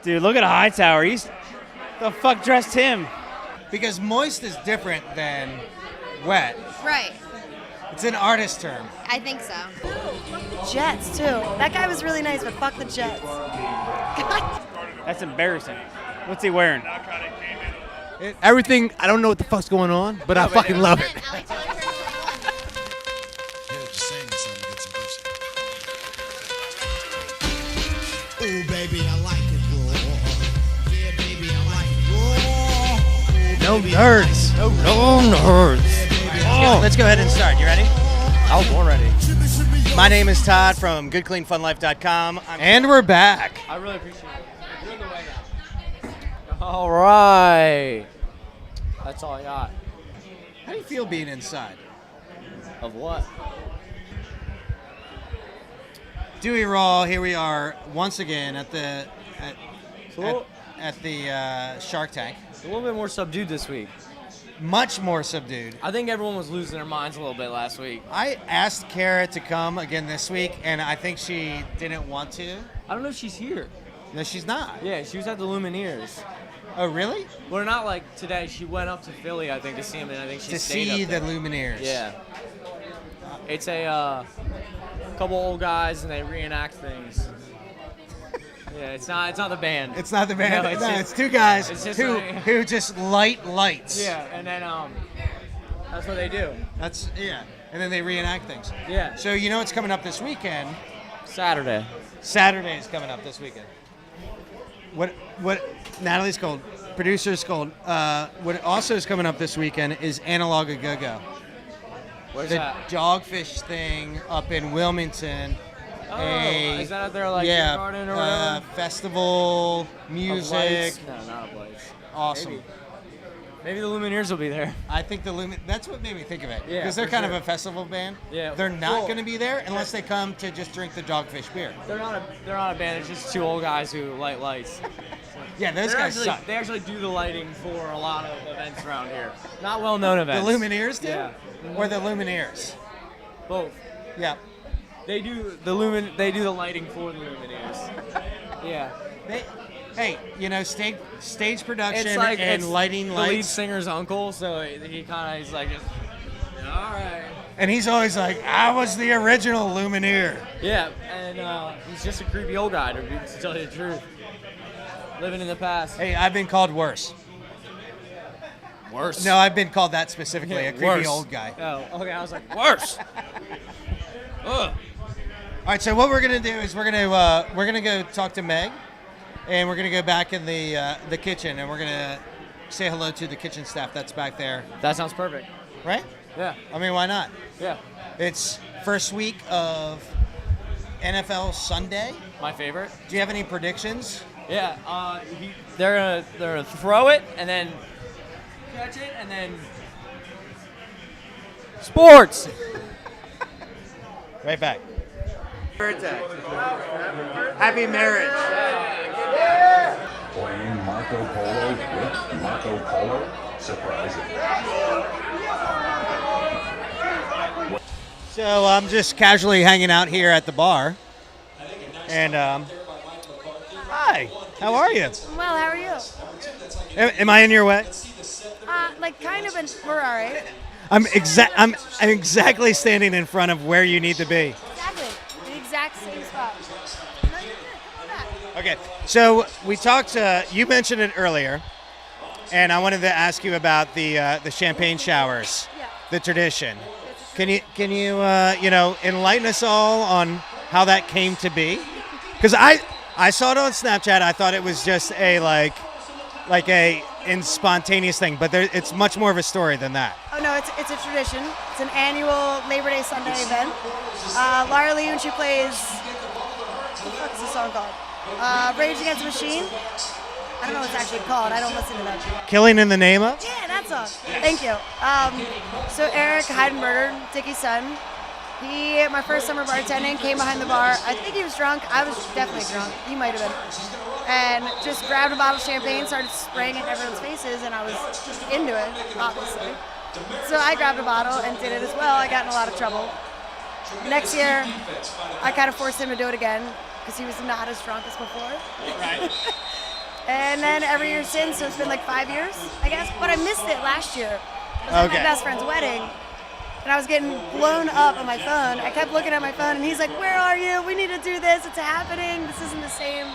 Dude, look at Hightower. The fuck dressed him? Because moist is different than wet. Right. It's an artist term. I think so. Jets, too. That guy was really nice, but fuck the Jets. God. That's embarrassing. What's he wearing? Everything, I don't know what the fuck's going on, but I fucking love it. Ooh, baby, I like it raw. Yeah, baby, I like it raw. No nerds. No nerds. Let's go ahead and start. You ready? I was born ready. My name is Todd from GoodCleanFunLife.com. And we're back. I really appreciate it. You're in the way now. All right. That's all I got. How do you feel being inside? Of what? Dewey Raw, here we are once again at the Shark Tank. A little bit more subdued this week. Much more subdued. I think everyone was losing their minds a little bit last week. I asked Kara to come again this week, and I think she didn't want to. I don't know if she's here. No, she's not. Yeah, she was at the Lumineers. Oh, really? Well, not like today. She went up to Philly, I think, to see him, and I think she To stayed see up the there. Lumineers. Yeah. It's a couple old guys, and they reenact things. Yeah, it's not the band. It's not the band. No, It's two guys it's just who just light lights. Yeah, and then that's what they do. That's and then they reenact things. Yeah. So you know what's coming up this weekend? Saturday. Saturday is coming up this weekend. What Natalie's called, producer's called. What also is coming up this weekend is Analog a Go-Go. Where's The that? dogfish thing up in Wilmington. Oh, is that out there like yeah, garden or whatever? festival, Of music, lights? No, not a place. awesome. Maybe the Lumineers will be there. I think that's what made me think of it. Yeah, Because they're for kind sure. of a festival band. Yeah. They're not Well, going to be there unless they come to just drink the dogfish beer. They're not a band. It's just two old guys who light lights. Yeah, those guys suck. They actually do the lighting for a lot of events around here. Not well-known The events. Lumineers do? Yeah. Or the Lumineers? Both. Yeah. They do the lighting for the Lumineers. Yeah. Hey, stage production It's like and it's lighting the lead lights. singer's uncle, so he's like, just, all right. And he's always like, I was the original Lumineer. Yeah, and he's just a creepy old guy, to tell you the truth. Living in the past. Hey, I've been called worse. Worse. No, I've been called that specifically, a creepy Worse. old guy. Oh, okay. I was like, worse. Ugh. All right, so what we're gonna do is we're gonna go talk to Meg, and we're gonna go back in the kitchen, and we're gonna say hello to the kitchen staff that's back there. That sounds perfect. Right? Yeah. I mean, why not? Yeah. It's first week of NFL Sunday. My favorite. Do you have any predictions? Yeah. They're gonna throw it and then catch it and then sports. Right back. Happy marriage. Playing Marco Polo with Marco Polo. Surprising. So I'm just casually hanging out here at the bar. And, hi, how are you? Well, how are you? Am I in your way? Kind of, and we're all right. I'm exactly standing in front of where you need to be. Exactly. The exact same spot. No, you're good. Come on back. Okay, so we talked. You mentioned it earlier, and I wanted to ask you about the champagne showers, Yeah. the tradition. Can you enlighten us all on how that came to be? Because I saw it on Snapchat. I thought it was just a like a spontaneous thing, but it's much more of a story than that. Oh no, it's a tradition. It's an annual Labor Day Sunday event. Lara Lee, when she plays, what the fuck's the song called? Rage Against the Machine. I don't know what it's actually called. I don't listen to that. Killing in the Name of? Yeah, that song. Thank you. So Eric Heidenberger, Dickie's son, my first summer bartending, came behind the bar. I think he was drunk. I was definitely drunk. He might have been. And just grabbed a bottle of champagne, started spraying it in everyone's faces, and I was into it, obviously. So I grabbed a bottle and did it as well. I got in a lot of trouble. Next year, I kind of forced him to do it again because he was not as drunk as before. Right. And then every year since, so it's been like 5 years, I guess. But I missed it last year. It was at my best friend's wedding. And I was getting blown up on my phone. I kept looking at my phone, and he's like, where are you? We need to do this. It's happening. This isn't the same.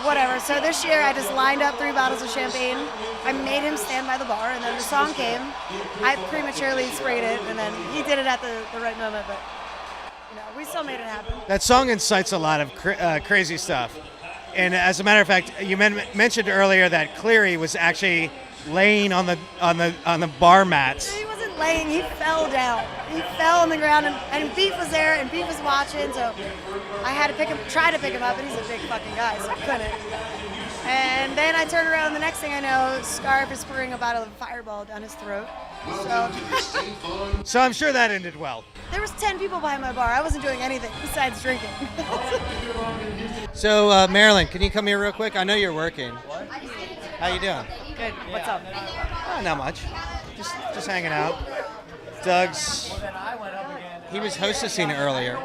Whatever. So this year, I just lined up 3 bottles of champagne. I made him stand by the bar, and then the song came. I prematurely sprayed it, and then he did it at the right moment. But, we still made it happen. That song incites a lot of crazy stuff. And as a matter of fact, you mentioned earlier that Cleary was actually laying on the bar mats. He wasn't laying, he fell down. He fell on the ground, and Beef was there, and Beef was watching, so I had to try to pick him up, and he's a big fucking guy, so I couldn't. And then I turned around, and the next thing I know, Scarf is pouring a bottle of Fireball down his throat. So I'm sure that ended well. There was 10 people behind my bar. I wasn't doing anything besides drinking. So Marilyn, can you come here real quick? I know you're working. How you doing? Good. What's up? Oh, not much. Just hanging out. Doug's. He was hostessing earlier.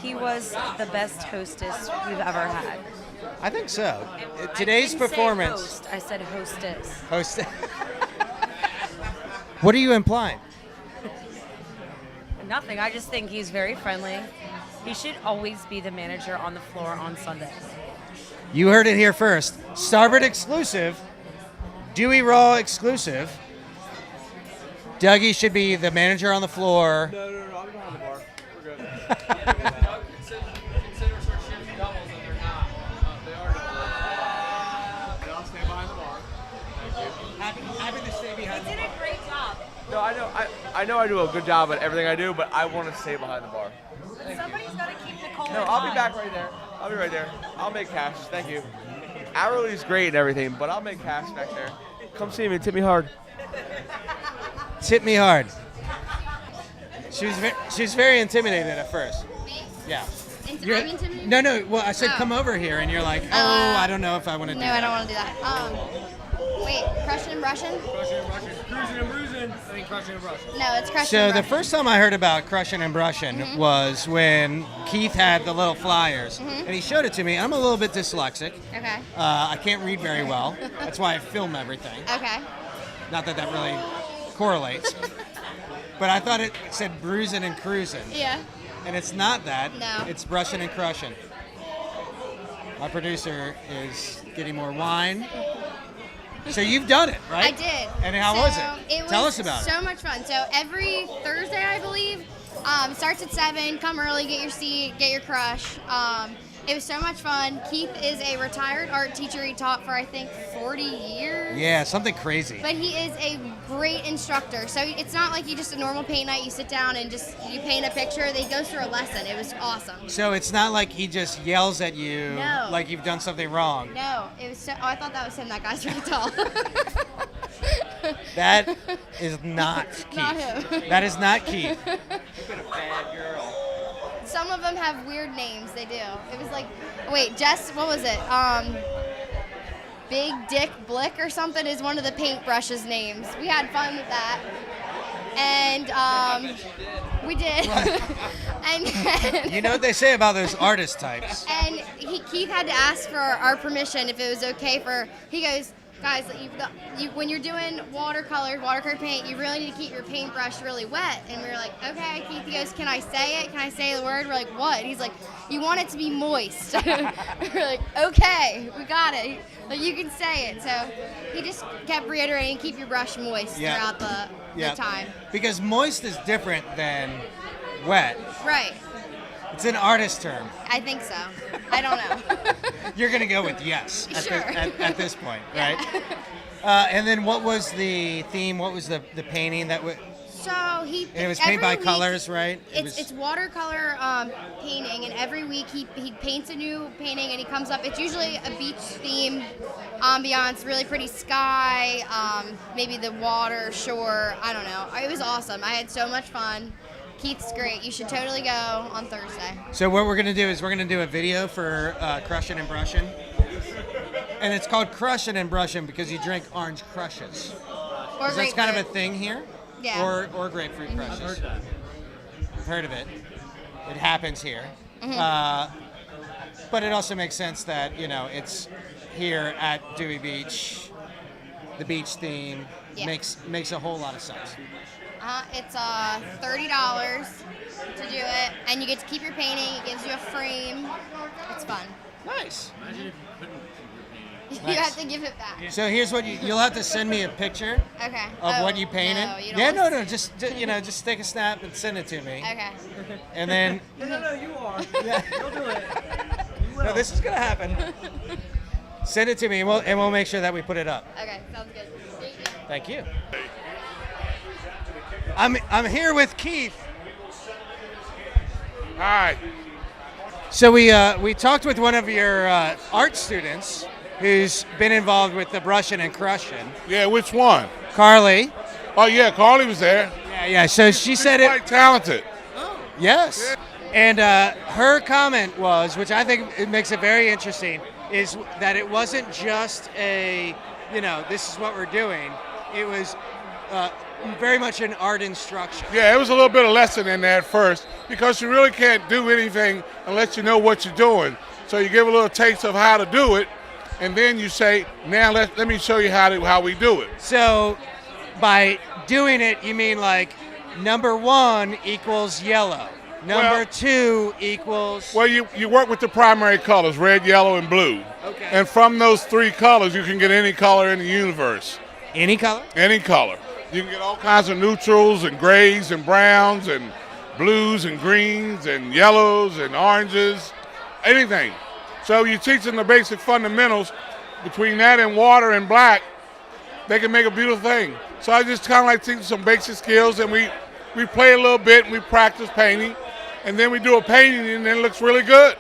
He was the best hostess we've ever had. I think so. Today's I didn't performance. Say host, I said hostess. Host. What are you implying? Nothing. I just think he's very friendly. He should always be the manager on the floor on Sunday. You heard it here first. Starboard exclusive. Dewey Raw exclusive. Dougie should be the manager on the floor. No, I'll be behind the bar. We're good. Consider sort of shifting doubles, and they're not. They are doubles. I'll stay behind the bar. Thank you. Happy to stay behind. He did a great job. No, I know I do a good job at everything I do, but I want to stay behind the bar. Somebody's got to keep Nicole No, I'll be back right there. I'll be right there. I'll make cash. Thank you. Arrowly's great and everything, but I'll make cash back there. Come see me. Tip me hard. Tip me hard. She was very intimidated at first. Me? Yeah. I'm intimidated? No. Well, I said Oh. come over here, and you're like, I don't know if I want to do No, that. I don't want to do that. Wait, crushing and brushing? Crushing and brushing. Cruising and bruising. I mean, crushing and brushing. No, it's crushing So and the brushing. first time I heard about crushing and brushing was when Keith had the little flyers, and he showed it to me. I'm a little bit dyslexic. Okay. I can't read very well. That's why I film everything. Okay. Not that that really correlates. But I thought it said bruising and cruising. Yeah. And it's not that. No. It's brushing and crushing. My producer is getting more wine. So you've done it, right? I did. And how was it? Tell us about so much fun. So every Thursday, I believe, starts at 7. Come early, get your seat, get your crush. It was so much fun. Keith is a retired art teacher. He taught for, I think, 40 years. Yeah, something crazy. But he is a great instructor. So it's not like you just a normal paint night. You sit down and just you paint a picture. He goes through a lesson. It was awesome. So it's not like he just yells at you No. like you've done something wrong. No, it was so. Oh, I thought that was him. That guy's really tall. That is not Keith. Not him. That is not Keith. Bad girl. Some of them have weird names. They do. It was like, wait, Jess, what was it? Big Dick Blick or something is one of the paintbrushes names. We had fun with that. And we did. and You know what they say about those artist types. and Keith had to ask for our permission if it was okay for. He goes, guys, when you're doing watercolor paint, you really need to keep your paintbrush really wet. And we were like, okay, Keith. He goes, can I say it? Can I say the word? We're like, what? And he's like, you want it to be moist. We're like, okay, we got it. Like, you can say it. So he just kept reiterating, keep your brush moist throughout the time. Because moist is different than wet. Right. It's an artist term. I think so. I don't know. You're going to go with yes Sure. at this point, right? And then what was the theme? What was the painting that was? So he. And it was paint by every week- colors, right? It's watercolor painting, and every week he paints a new painting, and he comes up. It's usually a beach theme, ambiance, really pretty sky, maybe the water, shore. I don't know. It was awesome. I had so much fun. Keith's great. You should totally go on Thursday. So what we're going to do is we're going to do a video for Crushing and Brushing. And it's called Crushing and Brushing because you drink orange crushes. Or Is that's kind of a grapefruit. thing here? Yeah. Or grapefruit crushes. I've heard of it. It happens here. But it also makes sense that, it's here at Dewey Beach, the beach theme, Yeah. makes a whole lot of sense. It's $30 to do it, and you get to keep your painting. It gives you a frame. It's fun. Nice. You have to give it back. So here's what you'll have to send me a picture Okay. of what you painted. No, you don't Yeah, want no, just take a snap and send it to me. Okay. And then No, you are. Yeah. You'll do it. no, this is gonna happen. Send it to me, and we'll make sure that we put it up. Okay, sounds good. Thank you. I'm here with Keith. Hi. So we talked with one of your art students who's been involved with the brushing and crushing. Yeah, which one? Carly. Oh yeah, Carly was there. Yeah. So she said Quite talented. Yes. And her comment was, which I think it makes it very interesting, is that it wasn't just a, this is what we're doing. It was very much an art instruction. Yeah, it was a little bit of lesson in there at first because you really can't do anything unless you know what you're doing. So you give a little taste of how to do it, and then you say, now let me show you how we do it. So by doing it, you mean like number 1 equals yellow. Number 2 equals... Well, you work with the primary colors, red, yellow, and blue. Okay. And from those 3 colors, you can get any color in the universe. Any color? Any color. You can get all kinds of neutrals and grays and browns and blues and greens and yellows and oranges, anything. So you teach them the basic fundamentals. Between that and water and black, they can make a beautiful thing. So I just kind of like teach some basic skills, and we play a little bit and we practice painting, and then we do a painting and then it looks really good.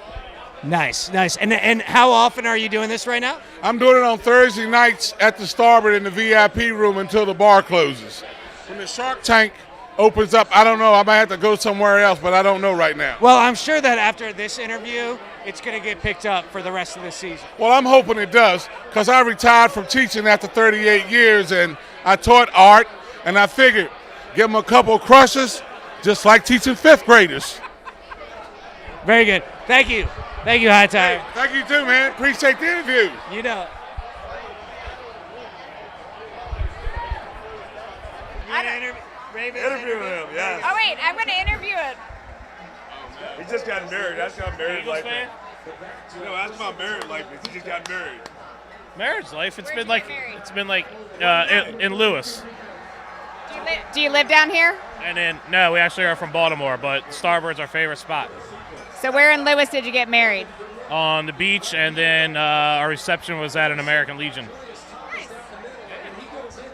Nice. And how often are you doing this right now? I'm doing it on Thursday nights at the Starboard in the VIP room until the bar closes. When the Shark Tank opens up, I don't know. I might have to go somewhere else, but I don't know right now. Well, I'm sure that after this interview, it's going to get picked up for the rest of the season. Well, I'm hoping it does, because I retired from teaching after 38 years, and I taught art, and I figured give them a couple of crushes, just like teaching 5th graders. Very good. Thank you. Thank you, High Tire. Hey, thank you too, man. Appreciate the interview. You know. Interview him, yeah. Oh wait, I'm gonna interview it. He just got married. That's how married life is. No, that's my married life. He just got married. Marriage life. It's been like in Lewis. Do you live down here? And then no, we actually are from Baltimore, but Starboard's our favorite spot. So where in Lewis did you get married? On the beach, and then our reception was at an American Legion.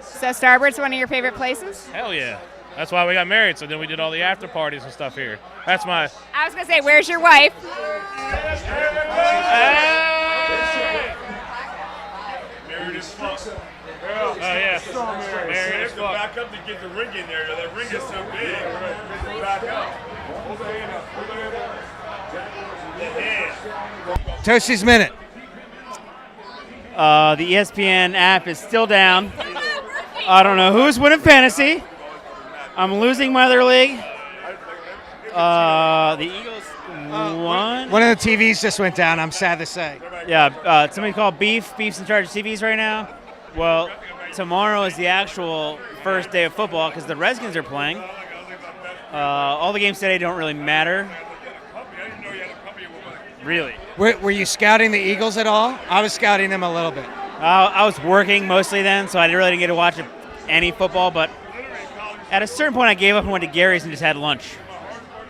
So Starboard's one of your favorite places? Hell yeah. That's why we got married. So then we did all the after parties and stuff here. That's my. I was gonna say, where's your wife? Married as fuck. Oh yeah. Married as fuck. Back up to get the ring in there. That ring is so big. We're gonna back up. Hold the hand up. Hold the hand up. Toshi's Minute. The ESPN app is still down. I don't know who's winning fantasy. I'm losing my other league. The Eagles won. One of the TVs just went down, I'm sad to say. Yeah, somebody called Beef. Beef's in charge of TVs right now. Well, tomorrow is the actual first day of football because the Redskins are playing. All the games today don't really matter. Really. Were you scouting the Eagles at all? I was scouting them a little bit. I was working mostly then, so I really didn't get to watch any football. But at a certain point, I gave up and went to Gary's and just had lunch.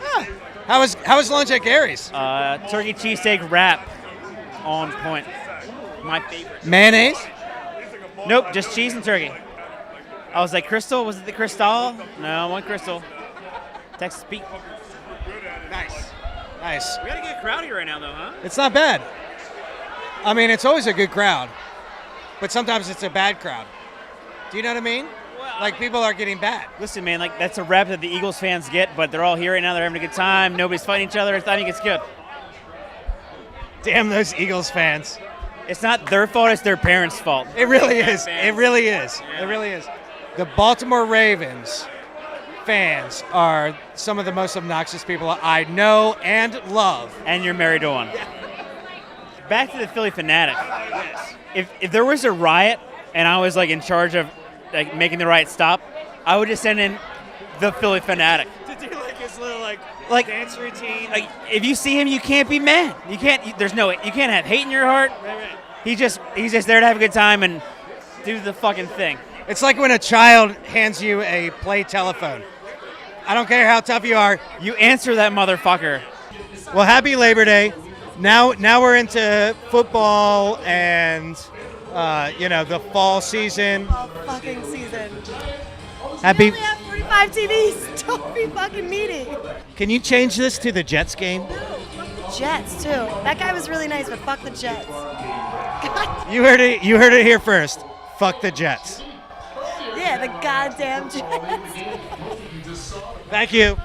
Huh. How was lunch at Gary's? Turkey cheesesteak wrap on point. My favorite. Mayonnaise? Nope, just cheese and turkey. I was like, Crystal? Was it the Cristal? No, I want Crystal. Texas Pete. Nice. We got a good crowd here right now, though, huh? It's not bad. I mean, it's always a good crowd, but sometimes it's a bad crowd. Do you know what I mean? Like, people are getting bad. Listen, man, like, that's a rep that the Eagles fans get, but they're all here right now. They're having a good time. Nobody's fighting each other. I think it's good. Damn those Eagles fans. It's not their fault. It's their parents' fault. It really is. It really is. It really is. The Baltimore Ravens fans are some of the most obnoxious people I know and love. And you're married to one. back to the Philly Fanatic. If there was a riot and I was like in charge of like making the riot stop, I would just send in the Philly Fanatic. To do like his little like dance routine. Like if you see him, you can't be mad. You can't. You can't have hate in your heart. Right. He's just there to have a good time and do the fucking thing. It's like when a child hands you a play telephone. I don't care how tough you are. You answer that motherfucker. Well, happy Labor Day. Now we're into football and the fall season. All fucking season. Happy. We only have 45 TVs. Don't be fucking meaty. Can you change this to the Jets game? Jets too. That guy was really nice, but fuck the Jets. God. You heard it here first. Fuck the Jets. Yeah, the goddamn Jets. Thank you.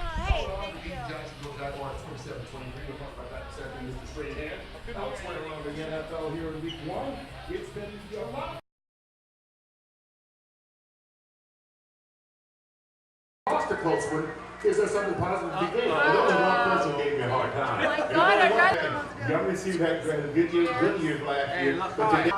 Lost a close one. Is there something positive to be gained? Only one person gave me a hard time. Oh my God, I got You already see that good years last year. But today,